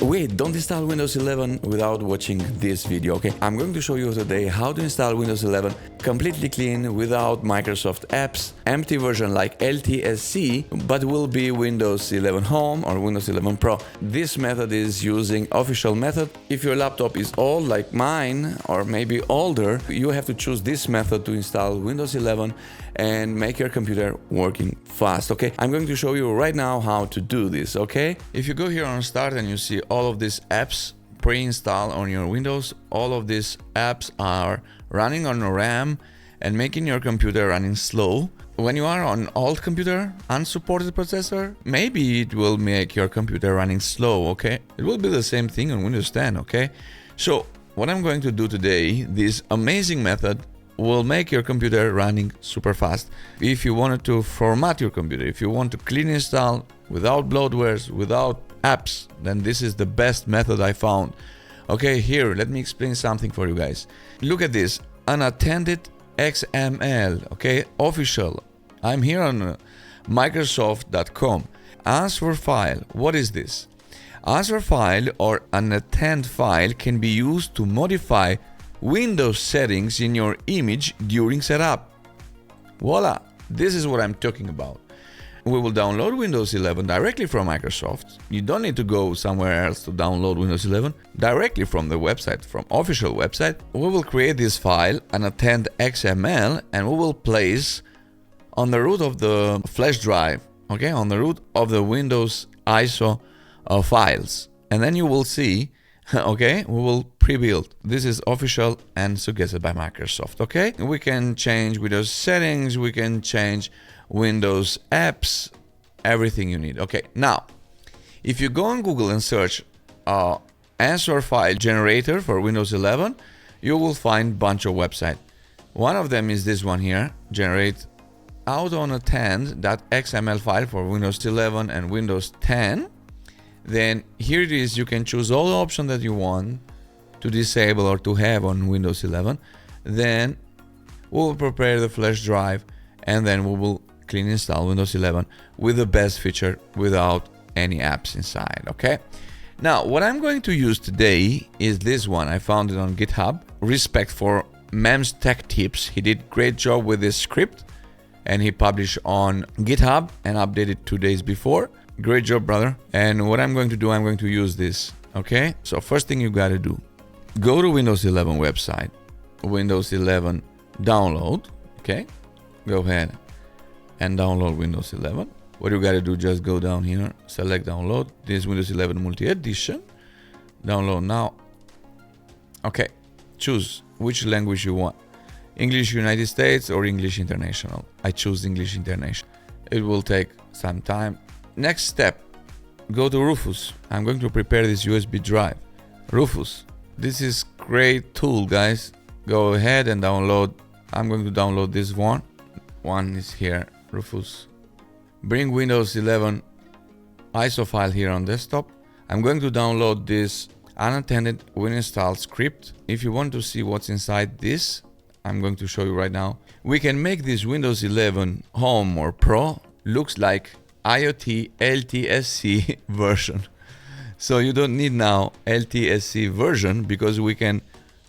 Wait, don't install Windows 11 without watching this video, okay? I'm going to show you today how to install Windows 11 completely clean without Microsoft apps, empty version like LTSC, but will be Windows 11 Home or Windows 11 Pro. This method is using official method. If your laptop is old like mine or maybe older, you have to choose this method to install Windows 11 and make your computer working fast, okay? I'm going to show you right now how to do this, okay? If you go here on Start and you see all of these apps pre-installed on your Windows, all of these apps are running on RAM and making your computer running slow. When you are on old computer, unsupported processor, maybe it will make your computer running slow, okay? It will be the same thing on Windows 10, okay? So what I'm going to do today, this amazing method will make your computer running super fast. If you wanted to format your computer, if you want to clean install without bloatwares, without apps, then this is the best method I found. Okay, here, let me explain something for you guys. Look at this, Unattended.xml, okay, official. I'm here on Microsoft.com. Answer file, what is this? Answer file or unattend file can be used to modify Windows settings in your image during setup. Voila, this is what I'm talking about. We will download Windows 11 directly from Microsoft. You don't need to go somewhere else to download Windows 11. Directly from the website, from official website, we will create this file, unattend.xml, and we will place on the root of the flash drive, okay, on the root of the Windows ISO files. And then you will see, okay, we will pre-build. This is official and suggested by Microsoft, okay? We can change Windows settings, we can change Windows apps, everything you need. Okay, now, if you go on Google and search answer file generator for Windows 11, you will find a bunch of websites. One of them is this one here, generate Autounattend.xml file for Windows 11 and Windows 10. Then here it is, you can choose all the options that you want to disable or to have on Windows 11. Then we will prepare the flash drive and then we will clean install Windows 11 with the best feature without any apps inside, okay? Now, what I'm going to use today is this one. I found it on GitHub. Respect for Mem's Tech Tips. He did great job with this script and he published on GitHub and updated 2 days before. Great job, brother. And what I'm going to do, I'm going to use this, okay? So first thing you got to do, go to Windows 11 website, Windows 11 download, okay? Go ahead and download Windows 11. What you got to do, just go down here, select download. This is Windows 11 multi-edition. Download now. Okay, choose which language you want. English United States or English International. I choose English International. It will take some time. Next step, go to Rufus. I'm going to prepare this USB drive. Rufus. This is great tool, guys. Go ahead and download. I'm going to download this one. One is here, Rufus. Bring Windows 11 ISO file here on desktop. I'm going to download this unattended Winutil script. If you want to see what's inside this, I'm going to show you right now. We can make this Windows 11 Home or Pro looks like IoT LTSC version. So you don't need now LTSC version because we can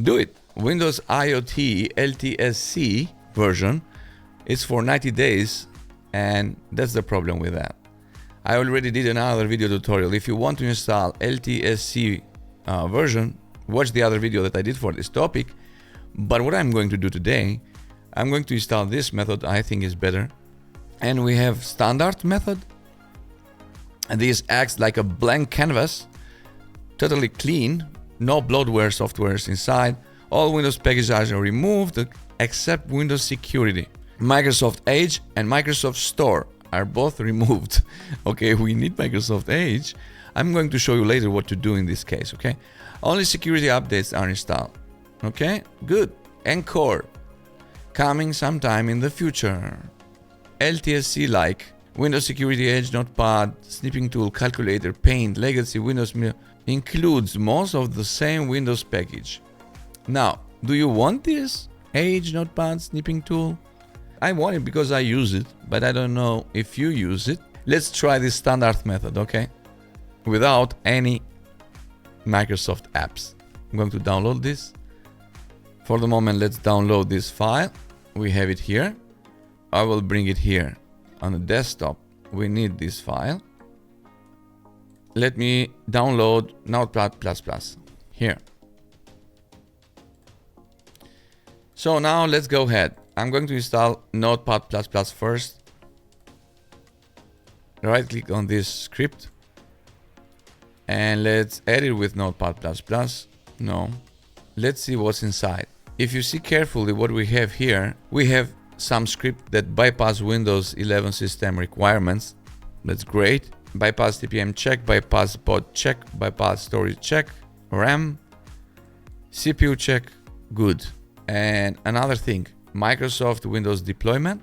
do it. Windows IoT LTSC version is for 90 days and that's the problem with that. I already did another video tutorial. If you want to install LTSC version, watch the other video that I did for this topic. But what I'm going to do today, I'm going to install this method. I think is better. And we have standard method. And this acts like a blank canvas, totally clean, no bloatware softwares inside. All Windows packages are removed except Windows Security. Microsoft Edge and Microsoft Store are both removed. Okay, we need Microsoft Edge. I'm going to show you later what to do in this case, okay? Only security updates are installed. Okay, good. Encore, coming sometime in the future. LTSC like Windows Security Edge, Notepad, Snipping Tool, Calculator, Paint, Legacy, Windows includes most of the same Windows package. Now, do you want this Edge, Notepad, Snipping Tool? I want it because I use it, but I don't know if you use it. Let's try this standard method, okay? Without any Microsoft apps. I'm going to download this. For the moment, let's download this file. We have it here. I will bring it here on the desktop. We need this file. Let me download Notepad++ here. So now let's go ahead. I'm going to install Notepad++ first. Right click on this script and let's edit with Notepad++. No. Let's see what's inside. If you see carefully what we have here, we have some script that bypass Windows 11 system requirements. That's great. Bypass TPM check, bypass bot check, bypass storage check, RAM, CPU check, good. And another thing, Microsoft Windows deployment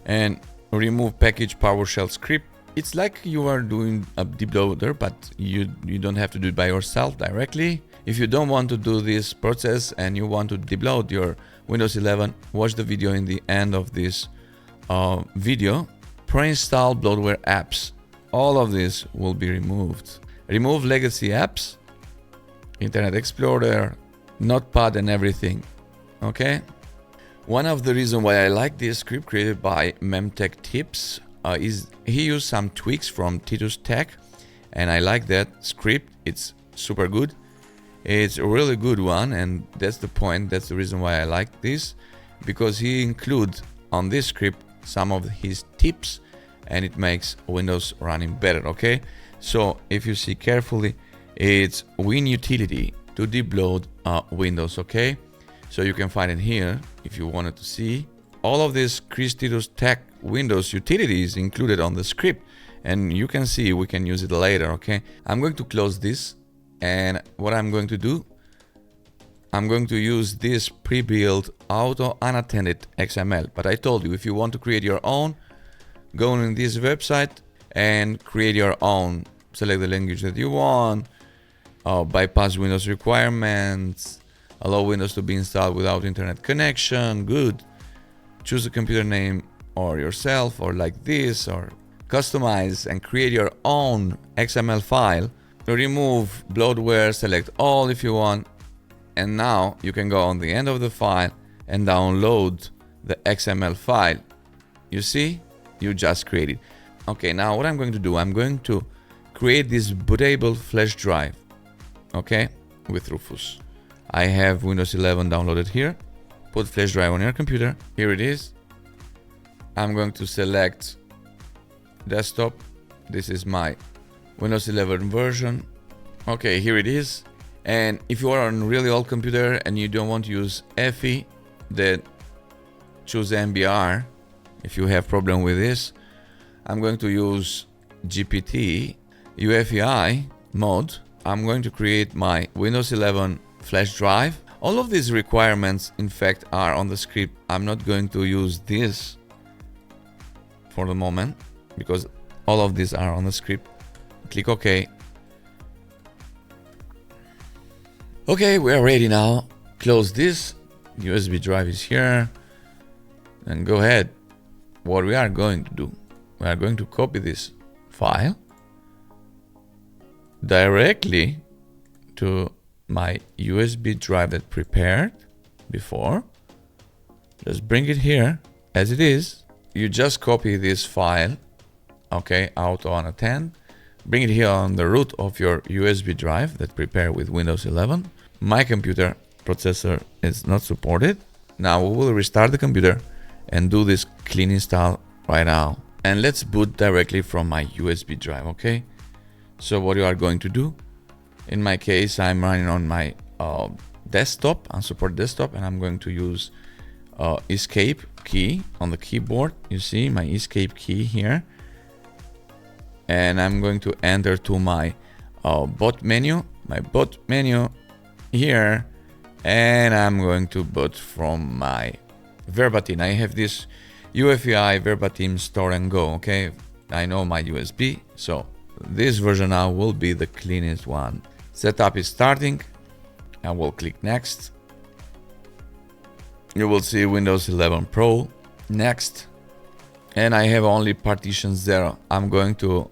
and remove package PowerShell script. It's like you are doing a debloater, but you don't have to do it by yourself directly. If you don't want to do this process and you want to debloat your Windows 11, watch the video in the end of this video. Pre-install bloatware apps. All of this will be removed. Remove legacy apps, Internet Explorer, Notepad and everything. Okay. One of the reasons why I like this script created by Memtech Tips is he used some tweaks from Titus Tech, and I like that script. It's super good. It's a really good one, and that's the point. That's the reason why I like this, because he includes on this script some of his tips, and it makes Windows running better. Okay, so if you see carefully, it's Winutil to debloat Windows. Okay, so you can find it here if you wanted to see. All of this Titus Tech Windows utilities included on the script, and you can see we can use it later. Okay, I'm going to close this, and what I'm going to do, I'm going to use this pre-built Autounattend.xml. But I told you, if you want to create your own, go on this website and create your own. Select the language that you want, bypass Windows requirements, allow Windows to be installed without internet connection, good. Choose a computer name or yourself, or like this, or customize and create your own XML file. Remove bloatware, select all if you want, and now you can go on the end of the file and download the XML file. You see, you just created. Okay, now what I'm going to do, I'm going to create this bootable flash drive, okay, with Rufus. I have Windows 11 downloaded here. Put flash drive on your computer. Here it is. I'm going to select desktop. This is my Windows 11 version. Okay, here it is. And if you are on a really old computer and you don't want to use FE, then choose MBR. If you have problem with this, I'm going to use GPT UEFI mode. I'm going to create my Windows 11 flash drive. All of these requirements, in fact, are on the script. I'm not going to use this for the moment because all of these are on the script. Click OK. Okay, we are ready now. Close this. USB drive is here. And go ahead. What we are going to do, we are going to copy this file directly to my USB drive that prepared before. Just bring it here as it is. You just copy this file, okay, Autounattend. Bring it here on the root of your USB drive that prepared with Windows 11. My computer processor is not supported. Now we will restart the computer and do this clean install right now. And let's boot directly from my USB drive, okay? So what you are going to do, in my case, I'm running on my desktop, unsupported desktop, and I'm going to use escape key on the keyboard. You see my escape key here. And I'm going to enter to my bot menu here, and I'm going to boot from my verbatim. I have this UEFI verbatim store and go, okay? I know my USB, so this version now will be the cleanest one. Setup is starting. I will click next. You will see Windows 11 Pro. Next. And I have only partition 0. I'm going to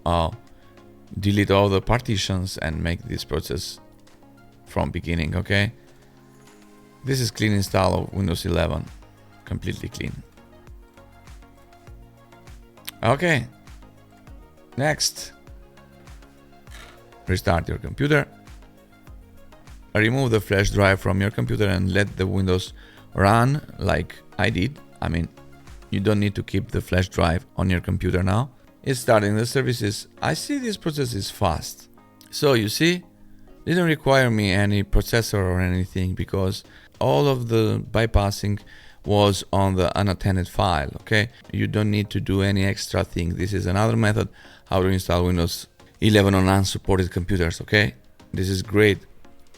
delete all the partitions and make this process from beginning, okay? This is clean install of Windows 11, completely clean. Okay, next, restart your computer. Remove the flash drive from your computer and let the Windows run like I did. I mean, you don't need to keep the flash drive on your computer now. It's starting the services. I see this process is fast. So you see, didn't require me any processor or anything because all of the bypassing was on the unattended file, okay? You don't need to do any extra thing. This is another method how to install Windows 11 on unsupported computers, okay? This is great.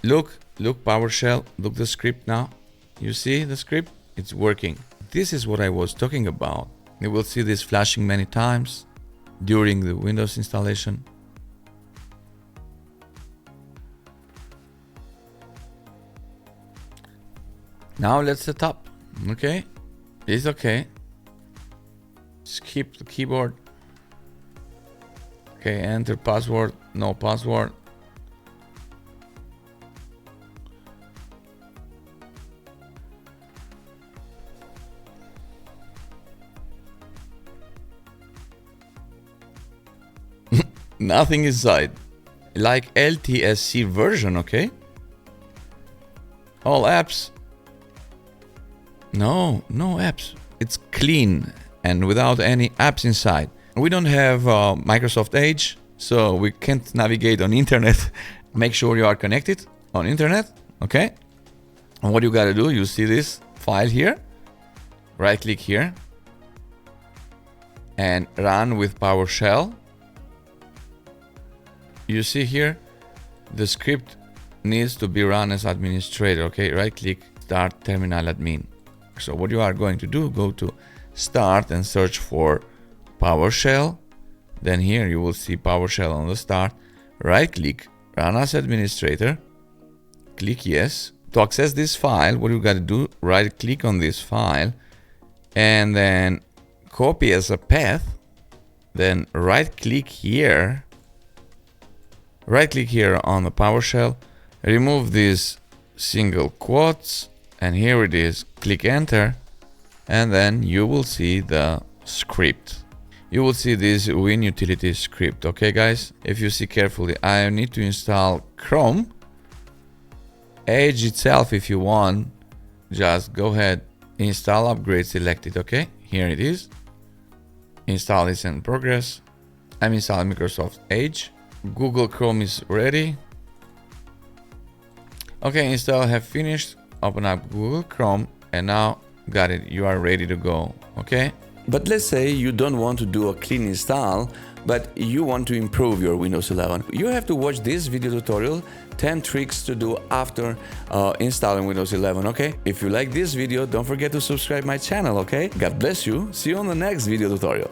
Look PowerShell, look the script now. You see the script? It's working. This is what I was talking about. You will see this flashing many times during the Windows installation. Now let's set up. Okay, it's okay. Skip the keyboard. Okay, enter password, no password. Nothing inside. Like LTSC version, okay? All apps. No apps. It's clean and without any apps inside. We don't have Microsoft Edge, so we can't navigate on internet. Make sure you are connected on internet, okay? And what you gotta do, you see this file here, right click here and run with PowerShell. You see here, the script needs to be run as administrator, okay? Right click, start terminal admin. So what you are going to do, go to start and search for PowerShell. Then here you will see PowerShell on the start. Right click, run as administrator. Click yes. To access this file, what you got to do, right click on this file and then copy as a path. Then right click here. Right click here on the PowerShell. Remove these single quotes. And here it is, click enter, and then you will see the script. You will see this Winutil script, okay guys? If you see carefully, I need to install Chrome. Edge itself, if you want, just go ahead, install upgrade selected, okay? Here it is. Install is in progress. I'm installing Microsoft Edge. Google Chrome is ready. Okay, install have finished. Open up Google Chrome and now got it, you are ready to go, okay? But let's say you don't want to do a clean install, but you want to improve your Windows 11. You have to watch this video tutorial, 10 tricks to do after installing Windows 11, okay? If you like this video, don't forget to subscribe my channel, okay? God bless you, see you on the next video tutorial.